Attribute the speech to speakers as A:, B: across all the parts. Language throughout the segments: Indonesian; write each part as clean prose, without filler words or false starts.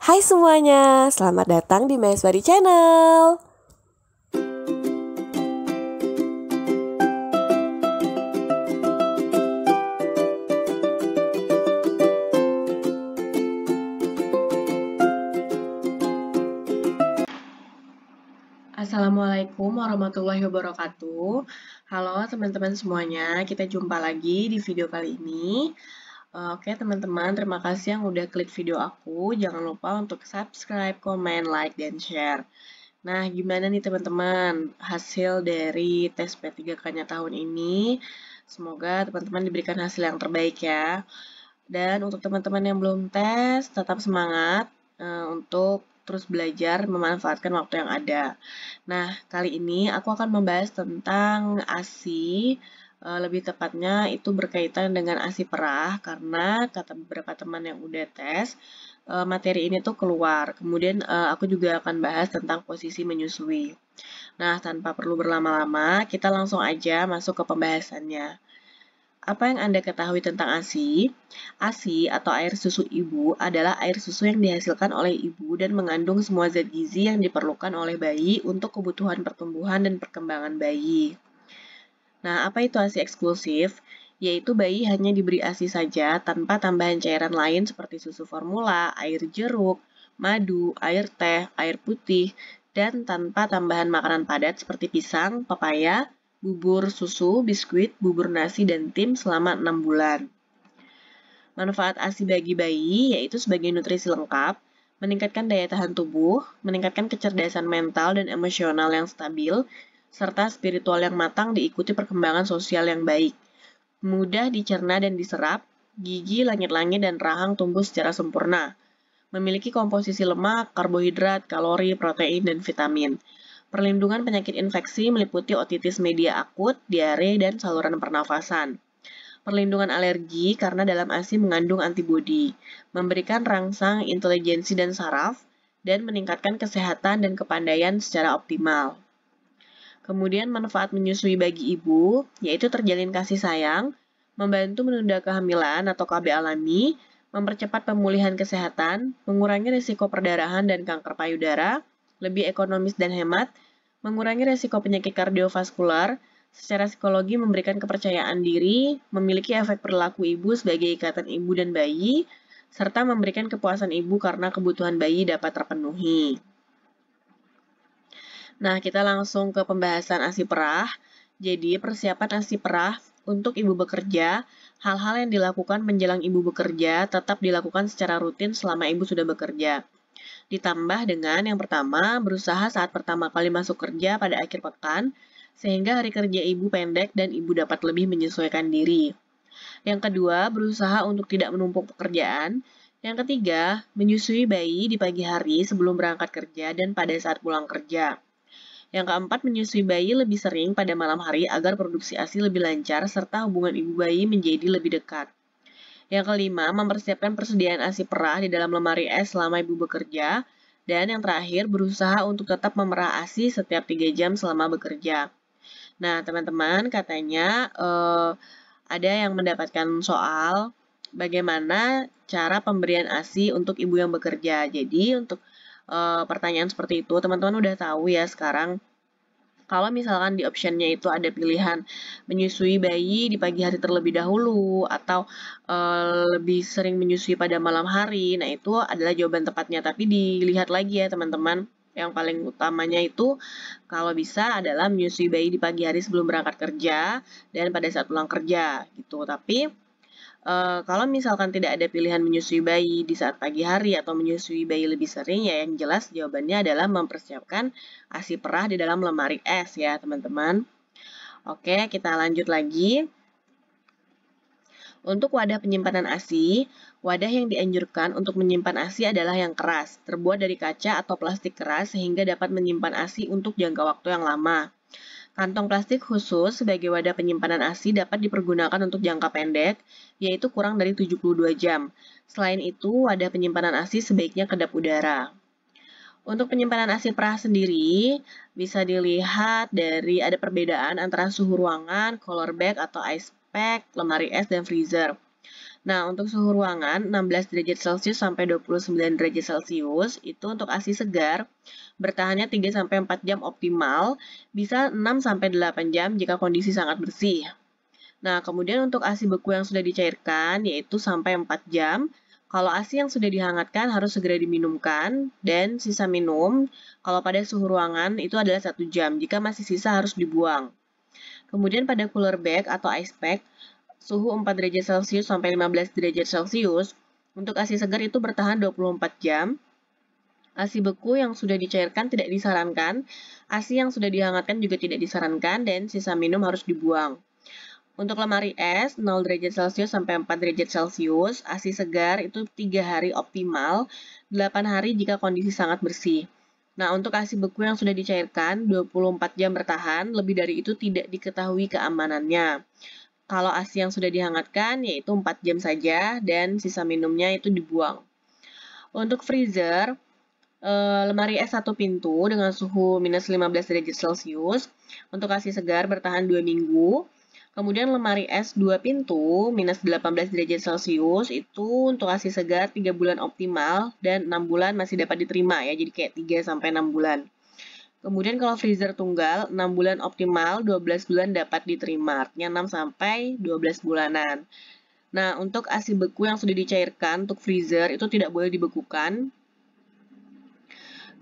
A: Hai semuanya, selamat datang di Maheswari Channel. Assalamualaikum warahmatullahi wabarakatuh. Halo teman-teman semuanya, kita jumpa lagi di video kali ini. Oke teman-teman, terima kasih yang udah klik video aku. Jangan lupa untuk subscribe, komen, like, dan share. Nah, gimana nih teman-teman hasil dari tes P3K-nya tahun ini? Semoga teman-teman diberikan hasil yang terbaik ya. Dan untuk teman-teman yang belum tes, tetap semangat untuk terus belajar memanfaatkan waktu yang ada. Nah, kali ini aku akan membahas tentang ASI, lebih tepatnya itu berkaitan dengan ASI perah, karena kata beberapa teman yang udah tes, materi ini tuh keluar. Kemudian aku juga akan bahas tentang posisi menyusui. Nah, tanpa perlu berlama-lama, kita langsung aja masuk ke pembahasannya. Apa yang Anda ketahui tentang ASI? ASI atau air susu ibu adalah air susu yang dihasilkan oleh ibu dan mengandung semua zat gizi yang diperlukan oleh bayi untuk kebutuhan pertumbuhan dan perkembangan bayi. Nah, apa itu ASI eksklusif? Yaitu bayi hanya diberi ASI saja tanpa tambahan cairan lain seperti susu formula, air jeruk, madu, air teh, air putih, dan tanpa tambahan makanan padat seperti pisang, pepaya, bubur susu, biskuit, bubur nasi, dan tim selama 6 bulan. Manfaat ASI bagi bayi yaitu sebagai nutrisi lengkap, meningkatkan daya tahan tubuh, meningkatkan kecerdasan mental dan emosional yang stabil, serta spiritual yang matang diikuti perkembangan sosial yang baik. Mudah dicerna dan diserap, gigi, langit-langit, dan rahang tumbuh secara sempurna. Memiliki komposisi lemak, karbohidrat, kalori, protein, dan vitamin. Perlindungan penyakit infeksi meliputi otitis media akut, diare, dan saluran pernafasan. Perlindungan alergi karena dalam ASI mengandung antibodi, memberikan rangsang intelijensi dan saraf, dan meningkatkan kesehatan dan kepandaian secara optimal. Kemudian manfaat menyusui bagi ibu, yaitu terjalin kasih sayang, membantu menunda kehamilan atau KB alami, mempercepat pemulihan kesehatan, mengurangi risiko perdarahan dan kanker payudara, lebih ekonomis dan hemat, mengurangi risiko penyakit kardiovaskular, secara psikologi memberikan kepercayaan diri, memiliki efek perilaku ibu sebagai ikatan ibu dan bayi, serta memberikan kepuasan ibu karena kebutuhan bayi dapat terpenuhi. Nah, kita langsung ke pembahasan ASI perah. Jadi, persiapan ASI perah untuk ibu bekerja, hal-hal yang dilakukan menjelang ibu bekerja tetap dilakukan secara rutin selama ibu sudah bekerja. Ditambah dengan yang pertama, berusaha saat pertama kali masuk kerja pada akhir pekan, sehingga hari kerja ibu pendek dan ibu dapat lebih menyesuaikan diri. Yang kedua, berusaha untuk tidak menumpuk pekerjaan. Yang ketiga, menyusui bayi di pagi hari sebelum berangkat kerja dan pada saat pulang kerja. Yang keempat, menyusui bayi lebih sering pada malam hari agar produksi ASI lebih lancar serta hubungan ibu bayi menjadi lebih dekat. Yang kelima, mempersiapkan persediaan ASI perah di dalam lemari es selama ibu bekerja. Dan yang terakhir, berusaha untuk tetap memerah ASI setiap 3 jam selama bekerja. Nah, teman-teman, katanya ada yang mendapatkan soal bagaimana cara pemberian ASI untuk ibu yang bekerja. Jadi, untuk pertanyaan seperti itu, teman-teman udah tahu ya sekarang. Kalau misalkan di optionnya itu ada pilihan menyusui bayi di pagi hari terlebih dahulu atau lebih sering menyusui pada malam hari, nah itu adalah jawaban tepatnya. Tapi dilihat lagi ya teman-teman, yang paling utamanya itu kalau bisa adalah menyusui bayi di pagi hari sebelum berangkat kerja dan pada saat pulang kerja gitu. Tapi kalau misalkan tidak ada pilihan menyusui bayi di saat pagi hari atau menyusui bayi lebih sering, ya yang jelas jawabannya adalah mempersiapkan ASI perah di dalam lemari es ya teman-teman. Oke, kita lanjut lagi. Untuk wadah penyimpanan ASI, wadah yang dianjurkan untuk menyimpan ASI adalah yang keras, terbuat dari kaca atau plastik keras sehingga dapat menyimpan ASI untuk jangka waktu yang lama. Kantong plastik khusus sebagai wadah penyimpanan ASI dapat dipergunakan untuk jangka pendek, yaitu kurang dari 72 jam. Selain itu, wadah penyimpanan ASI sebaiknya kedap udara. Untuk penyimpanan ASI perah sendiri, bisa dilihat dari ada perbedaan antara suhu ruangan, cooler bag atau ice pack, lemari es, dan freezer. Nah, untuk suhu ruangan 16 derajat Celcius sampai 29 derajat Celcius itu untuk ASI segar bertahannya 3-4 jam optimal, bisa 6-8 jam jika kondisi sangat bersih. Nah, kemudian untuk ASI beku yang sudah dicairkan yaitu sampai 4 jam. Kalau ASI yang sudah dihangatkan harus segera diminumkan dan sisa minum kalau pada suhu ruangan itu adalah 1 jam. Jika masih sisa harus dibuang. Kemudian pada cooler bag atau ice pack suhu 4 derajat Celcius sampai 15 derajat Celcius, untuk ASI segar itu bertahan 24 jam. ASI beku yang sudah dicairkan tidak disarankan, ASI yang sudah dihangatkan juga tidak disarankan, dan sisa minum harus dibuang. Untuk lemari es, 0 derajat Celcius sampai 4 derajat Celcius, ASI segar itu 3 hari optimal, 8 hari jika kondisi sangat bersih. Nah, untuk ASI beku yang sudah dicairkan, 24 jam bertahan, lebih dari itu tidak diketahui keamanannya. Kalau ASI yang sudah dihangatkan, yaitu 4 jam saja, dan sisa minumnya itu dibuang. Untuk freezer, lemari es 1 pintu dengan suhu minus 15 derajat Celcius, untuk ASI segar bertahan 2 minggu. Kemudian lemari es 2 pintu minus 18 derajat Celcius, itu untuk ASI segar 3 bulan optimal, dan 6 bulan masih dapat diterima ya, jadi kayak 3-6 bulan. Kemudian kalau freezer tunggal, 6 bulan optimal, 12 bulan dapat diterima, artinya 6-12 bulanan. Nah, untuk ASI beku yang sudah dicairkan, untuk freezer itu tidak boleh dibekukan.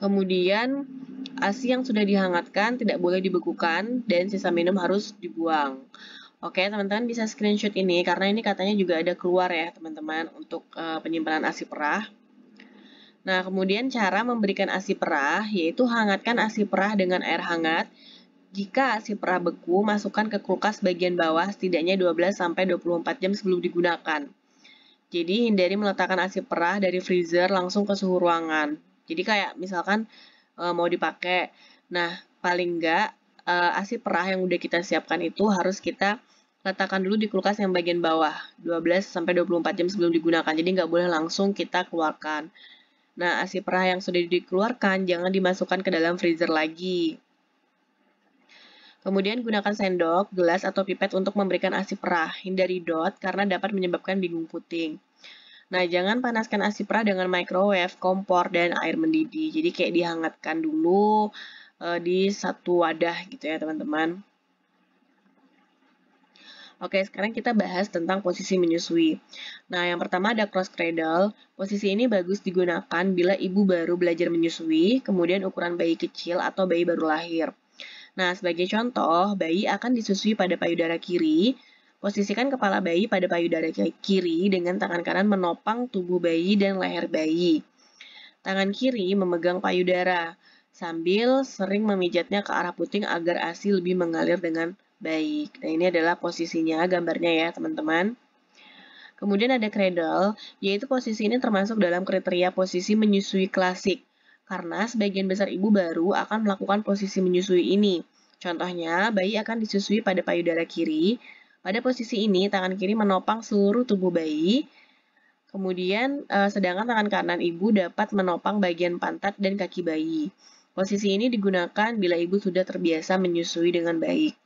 A: Kemudian, ASI yang sudah dihangatkan tidak boleh dibekukan, dan sisa minum harus dibuang. Oke, teman-teman bisa screenshot ini, karena ini katanya juga ada keluar ya, teman-teman, untuk penyimpanan ASI perah. Nah, kemudian cara memberikan ASI perah, yaitu hangatkan ASI perah dengan air hangat. Jika ASI perah beku, masukkan ke kulkas bagian bawah setidaknya 12-24 jam sebelum digunakan. Jadi, hindari meletakkan ASI perah dari freezer langsung ke suhu ruangan. Jadi, kayak misalkan mau dipakai, nah paling enggak ASI perah yang udah kita siapkan itu harus kita letakkan dulu di kulkas yang bagian bawah 12-24 jam sebelum digunakan. Jadi, nggak boleh langsung kita keluarkan. Nah, ASI perah yang sudah dikeluarkan jangan dimasukkan ke dalam freezer lagi. Kemudian gunakan sendok, gelas, atau pipet untuk memberikan ASI perah. Hindari dot karena dapat menyebabkan bingung puting. Nah, jangan panaskan ASI perah dengan microwave, kompor, dan air mendidih. Jadi kayak dihangatkan dulu di satu wadah gitu ya teman-teman. Oke, sekarang kita bahas tentang posisi menyusui. Nah, yang pertama ada cross cradle. Posisi ini bagus digunakan bila ibu baru belajar menyusui, kemudian ukuran bayi kecil atau bayi baru lahir. Nah, sebagai contoh, bayi akan disusui pada payudara kiri. Posisikan kepala bayi pada payudara kiri dengan tangan kanan menopang tubuh bayi dan leher bayi. Tangan kiri memegang payudara, sambil sering memijatnya ke arah puting agar ASI lebih mengalir dengan baik. Nah, ini adalah posisinya, gambarnya ya, teman-teman. Kemudian ada cradle, yaitu posisi ini termasuk dalam kriteria posisi menyusui klasik, karena sebagian besar ibu baru akan melakukan posisi menyusui ini. Contohnya, bayi akan disusui pada payudara kiri. Pada posisi ini, tangan kiri menopang seluruh tubuh bayi, kemudian sedangkan tangan kanan ibu dapat menopang bagian pantat dan kaki bayi. Posisi ini digunakan bila ibu sudah terbiasa menyusui dengan baik.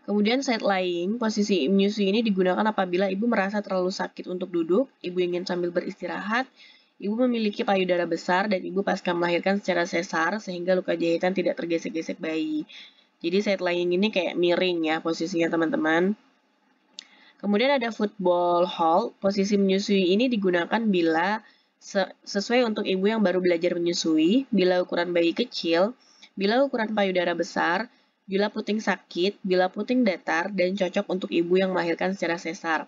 A: Kemudian side lying, posisi menyusui ini digunakan apabila ibu merasa terlalu sakit untuk duduk, ibu ingin sambil beristirahat, ibu memiliki payudara besar, dan ibu pasca melahirkan secara sesar sehingga luka jahitan tidak tergesek-gesek bayi. Jadi side lying ini kayak miring ya posisinya teman-teman. Kemudian ada football hold, posisi menyusui ini digunakan bila sesuai untuk ibu yang baru belajar menyusui, bila ukuran bayi kecil, bila ukuran payudara besar, bila puting sakit, bila puting datar, dan cocok untuk ibu yang melahirkan secara sesar.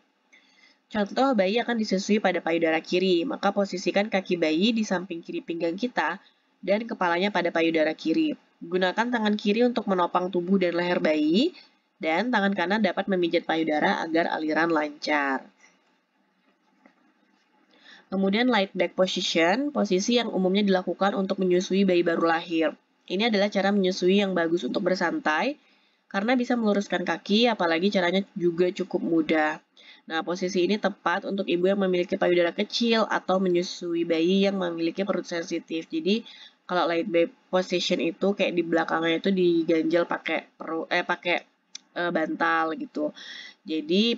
A: Contoh, bayi akan disusui pada payudara kiri, maka posisikan kaki bayi di samping kiri pinggang kita dan kepalanya pada payudara kiri. Gunakan tangan kiri untuk menopang tubuh dan leher bayi, dan tangan kanan dapat memijat payudara agar aliran lancar. Kemudian light back position, posisi yang umumnya dilakukan untuk menyusui bayi baru lahir. Ini adalah cara menyusui yang bagus untuk bersantai, karena bisa meluruskan kaki, apalagi caranya juga cukup mudah. Nah, posisi ini tepat untuk ibu yang memiliki payudara kecil atau menyusui bayi yang memiliki perut sensitif. Jadi, kalau light back position itu kayak di belakangnya itu diganjel pakai bantal gitu. Jadi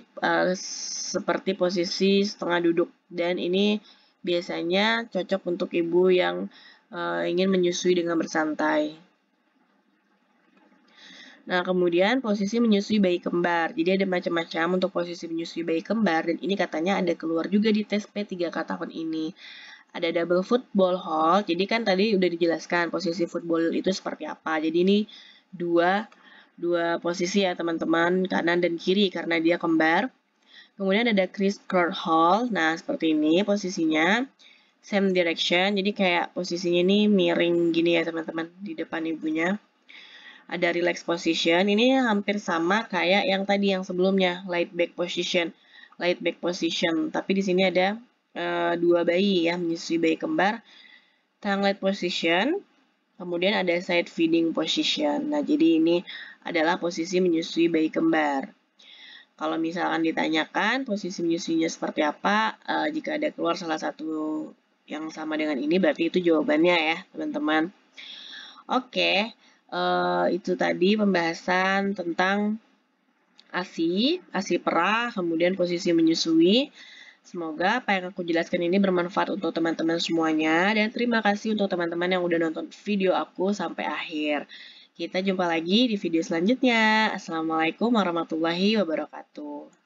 A: seperti posisi setengah duduk, dan ini biasanya cocok untuk ibu yang ingin menyusui dengan bersantai. Nah, kemudian posisi menyusui bayi kembar. Jadi ada macam-macam untuk posisi menyusui bayi kembar, dan ini katanya ada keluar juga di tes P3K tahun ini. Ada double football hold. Jadi kan tadi udah dijelaskan posisi football itu seperti apa. Jadi ini dua posisi ya teman-teman, kanan dan kiri karena dia kembar. Kemudian ada criss-cross hold. Nah, seperti ini posisinya. Same direction. Jadi kayak posisinya ini miring gini ya teman-teman di depan ibunya. Ada relax position, ini hampir sama kayak yang tadi yang sebelumnya, light back position. Light back position, tapi di sini ada dua bayi ya, menyusui bayi kembar. Tongue light position, kemudian ada side feeding position. Nah, jadi ini adalah posisi menyusui bayi kembar. Kalau misalkan ditanyakan posisi menyusuinya seperti apa, jika ada keluar salah satu yang sama dengan ini, berarti itu jawabannya ya, teman-teman. Oke. Itu tadi pembahasan tentang ASI perah, kemudian posisi menyusui. Semoga apa yang aku jelaskan ini bermanfaat untuk teman-teman semuanya, dan terima kasih untuk teman-teman yang udah nonton video aku sampai akhir. Kita jumpa lagi di video selanjutnya. Assalamualaikum warahmatullahi wabarakatuh.